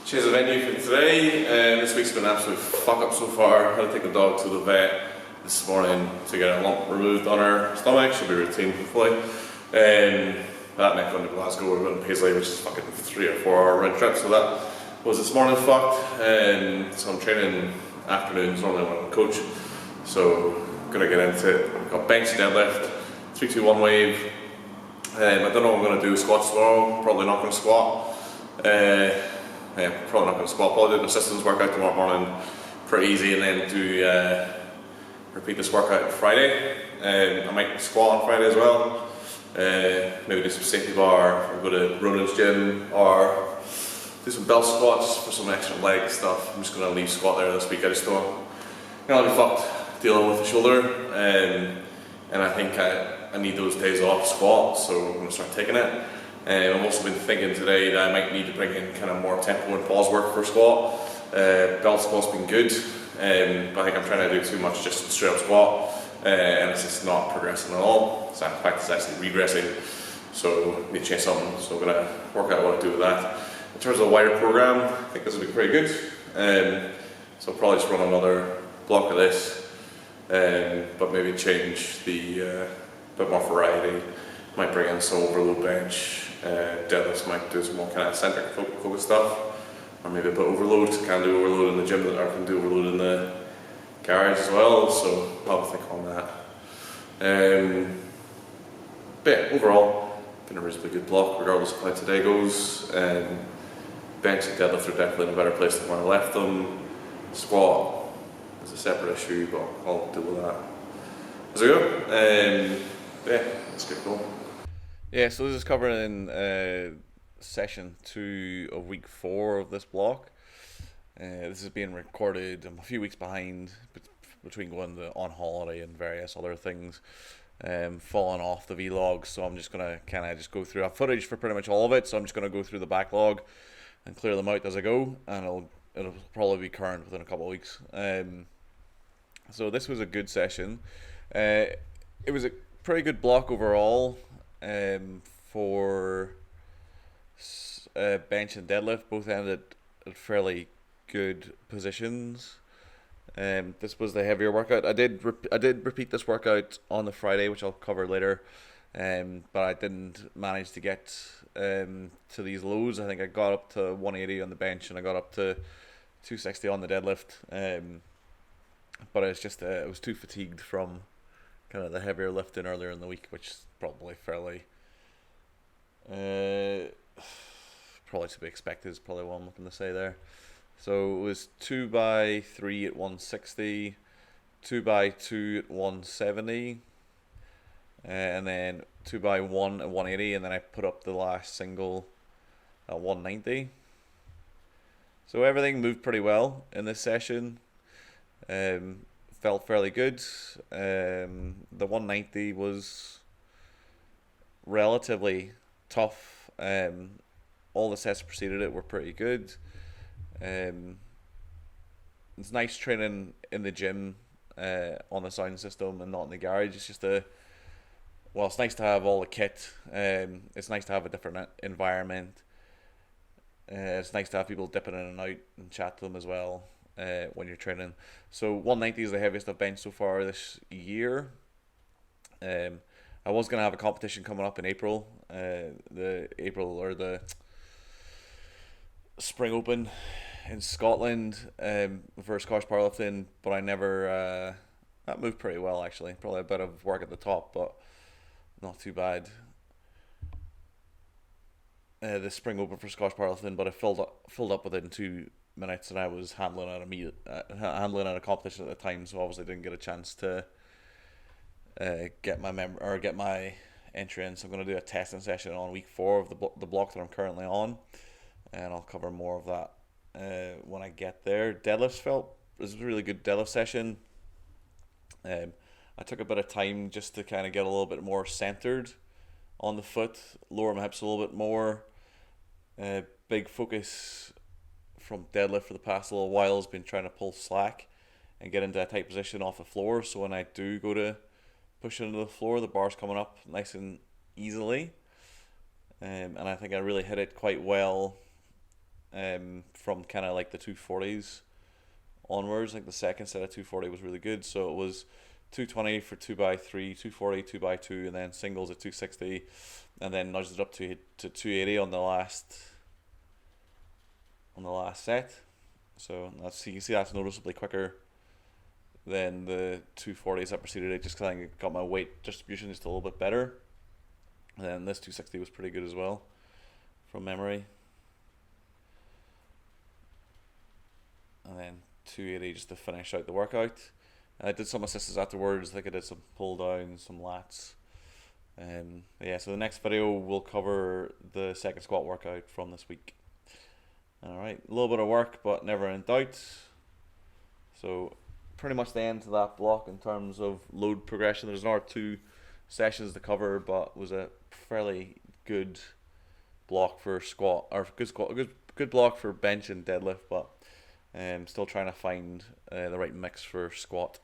Change the venue for today. This week's been an absolute fuck up so far. Had to take the dog to the vet this morning to get a lump removed on her stomach. Should be routine, hopefully. That night going to Glasgow, we're going to Paisley, which is fucking 3 or 4 hour round trip. So that was this morning fucked. So I'm training afternoons normally when I'm a coach. So gonna get into it. We've got bench, deadlift, 3-2-1 wave. I don't know what I'm going to do squats tomorrow. Probably not going to squat. Probably not going to squat. Probably do an assistance workout tomorrow morning, pretty easy, and then do repeat this workout Friday. I might squat on Friday as well. Maybe do some safety bar, or go to Ronan's gym, or do some belt squats for some extra leg stuff. I'm just going to leave squat there this week. I just don't. I'll be fucked dealing with the shoulder, and I think I need those days off squat, so I'm going to start taking it. I've also been thinking today that I might need to bring in kind of more tempo and pause work for squat. Belt squat's been good, but I think I'm trying to do too much just straight up squat, and it's just not progressing at all. So in fact, it's actually regressing, so I need to change something. So I'm going to work out what to do with that. In terms of the wider program, I think this will be pretty good. So I'll probably just run another block of this, but maybe change the bit more variety. Might bring in some overload bench. Deadlifts might do some more kind of centric focus stuff, or maybe a bit overload. Can do overload in the gym, or can do overload in the garage as well. So I'll have a think on that. But yeah, overall, been a reasonably good block regardless of how today goes. Bench and deadlift are definitely in a better place than where I left them. Squat is a separate issue, but I'll deal with that as we go. Yeah, let's get going. Yeah, so this is covering session 2 of week 4 of this block. This is being recorded. I'm a few weeks behind between going on holiday and various other things, falling off the vlog. So I'm just gonna kind of just go through. I have footage for pretty much all of it, so I'm just gonna go through the backlog and clear them out as I go, and it'll probably be current within a couple of weeks. So this was a good session. It was a pretty good block overall. For bench and deadlift, both ended at fairly good positions. This was the heavier workout. I did repeat this workout on the Friday, which I'll cover later, but I didn't manage to get to these lows. I think I got up to 180 on the bench and I got up to 260 on the deadlift, but it's just I was too fatigued from kind of the heavier lifting earlier in the week, which is probably fairly probably to be expected is probably what I'm looking to say there. So it was 2x3 at 160, 2x2 at 170, and then 2x1 at 180, and then I put up the last single at 190. So everything moved pretty well in this session. Felt fairly good. The 190 was relatively tough. All the sets preceded it were pretty good. It's nice training in the gym on the sound system and not in the garage. It's just it's nice to have all the kit. It's nice to have a different environment. It's nice to have people dipping in and out and chat to them as well when you're training. So 190 is the heaviest I've benched so far this year. I was going to have a competition coming up in April, the Spring Open in Scotland for Scottish powerlifting, but I never, that moved pretty well actually. Probably a bit of work at the top, but not too bad. The Spring Open for Scottish powerlifting, but I filled up within 2 minutes, and I was handling at a competition at the time, so obviously didn't get a chance to get my entry in. So I'm going to do a testing session on week 4 of the block that I'm currently on, and I'll cover more of that when I get there. Deadlifts was a really good deadlift session. I took a bit of time just to kind of get a little bit more centered on the foot, lower my hips a little bit more. Big focus from deadlift for the past little while has been trying to pull slack and get into a tight position off the floor, so when I do go to push into the floor, the bar's coming up nice and easily. And I think I really hit it quite well from kind of like the 240s onwards. Like the second set of 240 was really good. So it was 220 for 2x3, 240, 2x2, and then singles at 260, and then nudged it up to 280 on the last set. So you can see that's noticeably quicker than the 240s that preceded it, just because I got my weight distribution just a little bit better. And then this 260 was pretty good as well, from memory. And then 280 just to finish out the workout. I did some assists afterwards, like I did some pull downs, some lats. Yeah, so the next video will cover the second squat workout from this week. Alright, a little bit of work, but never in doubt. So pretty much the end to that block in terms of load progression. There's another 2 sessions to cover, but it was a fairly good block for squat, or good block for bench and deadlift, but still trying to find the right mix for squat.